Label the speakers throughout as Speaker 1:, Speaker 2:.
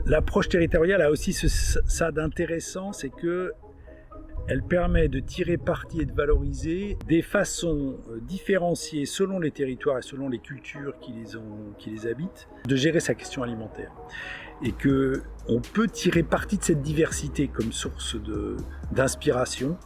Speaker 1: L'approche territoriale a aussi ça d'intéressant, c'est que elle permet de tirer parti et de valoriser des façons différenciées selon les territoires et selon les cultures qui les habitent, de gérer sa question alimentaire. Et qu'on peut tirer parti de cette diversité comme source d'inspiration.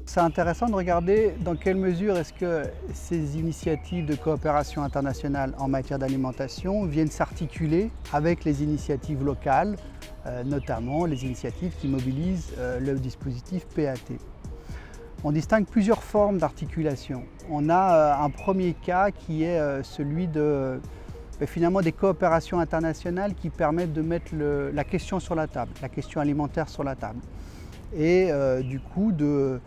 Speaker 2: C'est intéressant de regarder dans quelle mesure est-ce que ces initiatives de coopération internationale en matière d'alimentation viennent s'articuler avec les initiatives locales, notamment les initiatives qui mobilisent le dispositif PAT. On distingue plusieurs formes d'articulation. On a un premier cas qui est celui de finalement des coopérations internationales qui permettent de mettre la question sur la table, la question alimentaire sur la table. Et du coup de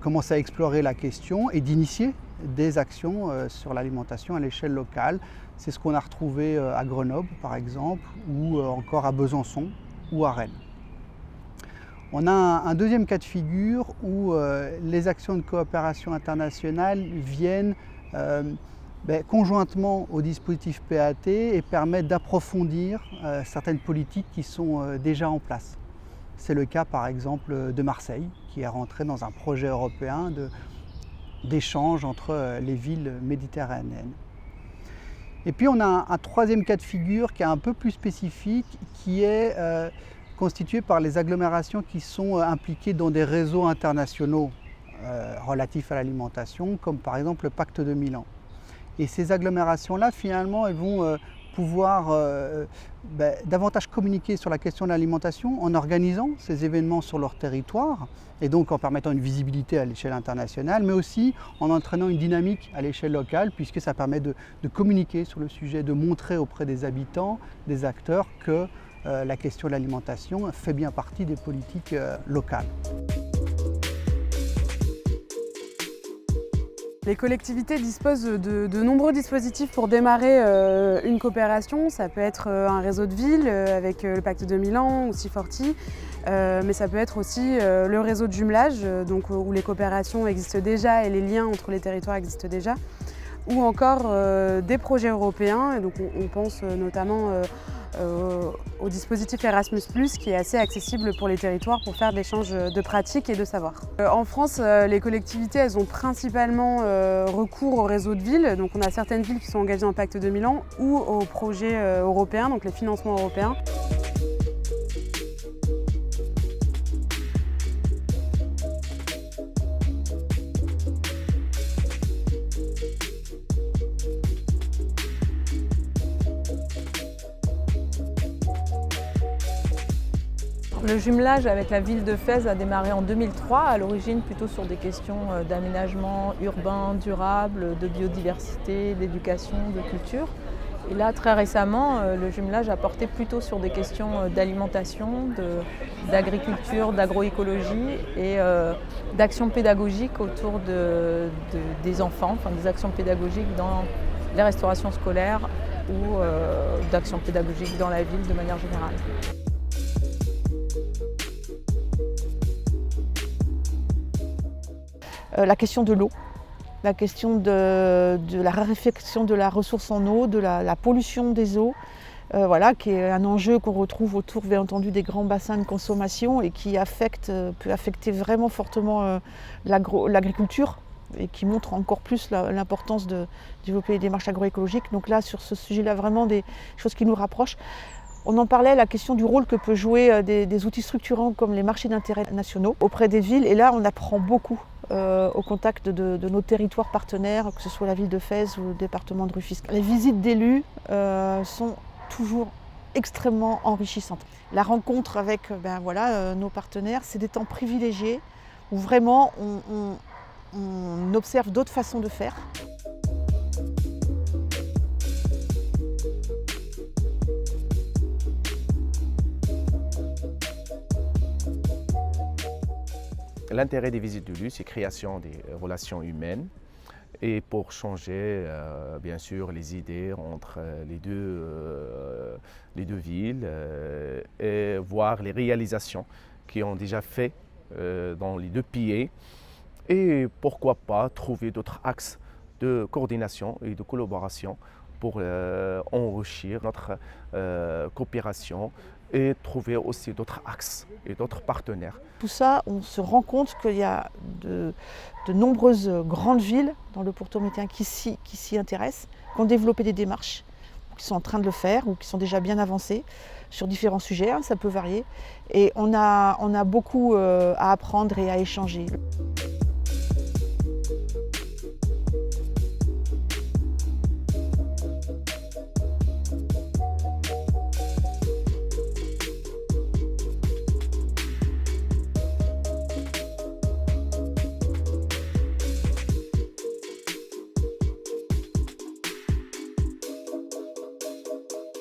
Speaker 2: commencer à explorer la question et d'initier des actions sur l'alimentation à l'échelle locale. C'est ce qu'on a retrouvé à Grenoble par exemple, ou encore à Besançon ou à Rennes. On a un deuxième cas de figure où les actions de coopération internationale viennent conjointement au dispositif PAT et permettent d'approfondir certaines politiques qui sont déjà en place. C'est le cas par exemple de Marseille, qui est rentré dans un projet européen d'échange entre les villes méditerranéennes. Et puis on a un troisième cas de figure qui est un peu plus spécifique, qui est constitué par les agglomérations qui sont impliquées dans des réseaux internationaux relatifs à l'alimentation, comme par exemple le Pacte de Milan. Et ces agglomérations-là, finalement, elles vont pouvoir davantage communiquer sur la question de l'alimentation en organisant ces événements sur leur territoire et donc en permettant une visibilité à l'échelle internationale, mais aussi en entraînant une dynamique à l'échelle locale puisque ça permet de communiquer sur le sujet, de montrer auprès des habitants, des acteurs que la question de l'alimentation fait bien partie des politiques locales.
Speaker 3: Les collectivités disposent de nombreux dispositifs pour démarrer une coopération. Ça peut être un réseau de villes avec le Pacte de Milan ou C40, mais ça peut être aussi le réseau de jumelage, donc, où les coopérations existent déjà et les liens entre les territoires existent déjà, ou encore des projets européens. Et donc on pense notamment au dispositif Erasmus+, qui est assez accessible pour les territoires pour faire de l'échange de pratiques et de savoir. En France, les collectivités, elles ont principalement recours au réseau de villes. Donc on a certaines villes qui sont engagées dans le Pacte de Milan ou aux projets européens, donc les financements européens.
Speaker 4: Le jumelage avec la ville de Fès a démarré en 2003, à l'origine plutôt sur des questions d'aménagement urbain, durable, de biodiversité, d'éducation, de culture. Et là, très récemment, le jumelage a porté plutôt sur des questions d'alimentation, d'agriculture, d'agroécologie et d'actions pédagogiques autour des enfants, enfin des actions pédagogiques dans les restaurations scolaires ou d'actions pédagogiques dans la ville de manière générale.
Speaker 5: La question de l'eau, la question de la raréfaction de la ressource en eau, de la pollution des eaux, voilà, qui est un enjeu qu'on retrouve autour, bien entendu, des grands bassins de consommation et qui peut affecter vraiment fortement l'agriculture et qui montre encore plus l'importance de développer les démarches agroécologiques. Donc là, sur ce sujet-là, vraiment des choses qui nous rapprochent. On en parlait, la question du rôle que peut jouer des outils structurants comme les marchés d'intérêt nationaux auprès des villes. Et là, on apprend beaucoup au contact de nos territoires partenaires, que ce soit la ville de Fès ou le département de Rufisque. Les visites d'élus sont toujours extrêmement enrichissantes. La rencontre avec nos partenaires, c'est des temps privilégiés où vraiment on observe d'autres façons de faire.
Speaker 6: L'intérêt des visites d'élus, c'est la création des relations humaines et pour changer, bien sûr, les idées entre les deux villes et voir les réalisations qui ont déjà fait dans les deux pays et pourquoi pas trouver d'autres axes de coordination et de collaboration pour enrichir notre coopération et trouver aussi d'autres axes et d'autres partenaires.
Speaker 5: Tout ça, on se rend compte qu'il y a de nombreuses grandes villes dans le pourtour méditerranéen qui s'y intéressent, qui ont développé des démarches, qui sont en train de le faire ou qui sont déjà bien avancées sur différents sujets, ça peut varier. Et on a beaucoup à apprendre et à échanger.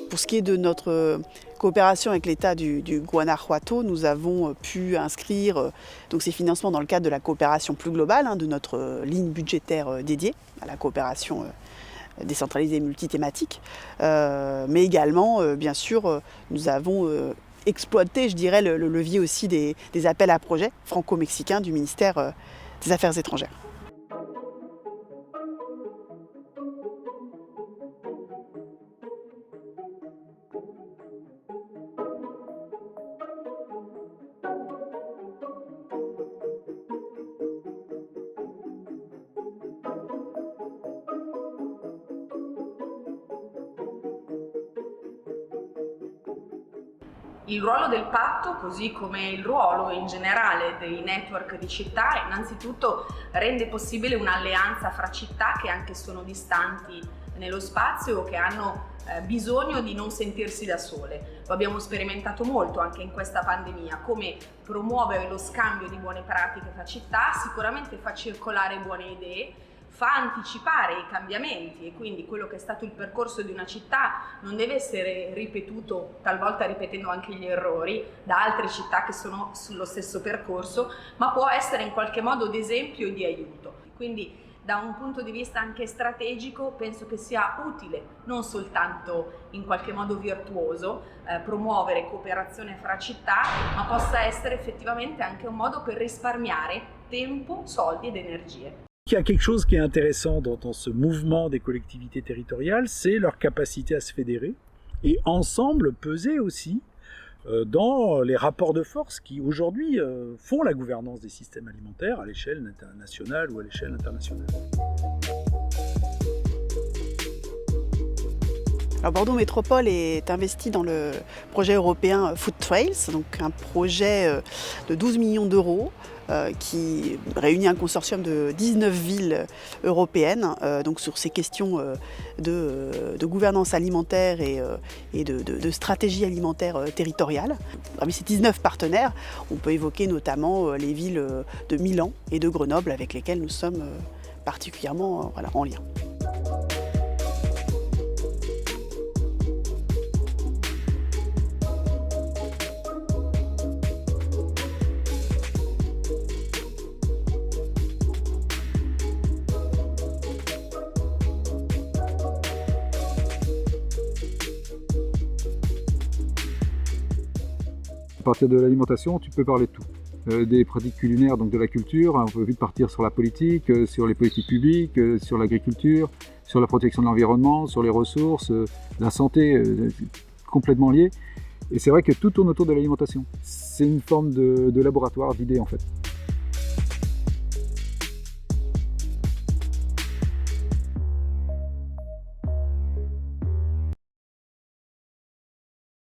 Speaker 7: Pour ce qui est de notre coopération avec l'État du Guanajuato, nous avons pu inscrire donc ces financements dans le cadre de la coopération plus globale, de notre ligne budgétaire dédiée à la coopération décentralisée et multithématique. Mais également, bien sûr, nous avons exploité, je dirais, le levier aussi des appels à projets franco-mexicains du ministère des Affaires étrangères.
Speaker 8: Il ruolo del patto, così come il ruolo in generale dei network di città, innanzitutto rende possibile un'alleanza fra città che anche sono distanti nello spazio o che hanno bisogno di non sentirsi da sole. Lo abbiamo sperimentato molto anche in questa pandemia, come promuovere lo scambio di buone pratiche fra città sicuramente fa circolare buone idee, fa anticipare i cambiamenti e quindi quello che è stato il percorso di una città non deve essere ripetuto, talvolta ripetendo anche gli errori, da altre città che sono sullo stesso percorso, ma può essere in qualche modo d'esempio e di aiuto. Quindi da un punto di vista anche strategico penso che sia utile, non soltanto in qualche modo virtuoso, promuovere cooperazione fra città, ma possa essere effettivamente anche un modo per risparmiare tempo, soldi ed energie.
Speaker 1: Il y a quelque chose qui est intéressant dans ce mouvement des collectivités territoriales, c'est leur capacité à se fédérer et ensemble peser aussi dans les rapports de force qui aujourd'hui font la gouvernance des systèmes alimentaires à l'échelle nationale ou à l'échelle internationale.
Speaker 7: Alors Bordeaux Métropole est investi dans le projet européen Food Trails, donc un projet de 12 millions d'euros qui réunit un consortium de 19 villes européennes donc sur ces questions de gouvernance alimentaire et de stratégie alimentaire territoriale. Parmi ces 19 partenaires, on peut évoquer notamment les villes de Milan et de Grenoble avec lesquelles nous sommes particulièrement en lien.
Speaker 9: À partir de l'alimentation, tu peux parler de tout. Des pratiques culinaires, donc de la culture, on peut vite partir sur la politique, sur les politiques publiques, sur l'agriculture, sur la protection de l'environnement, sur les ressources, la santé, complètement liée. Et c'est vrai que tout tourne autour de l'alimentation. C'est une forme de laboratoire d'idées en fait.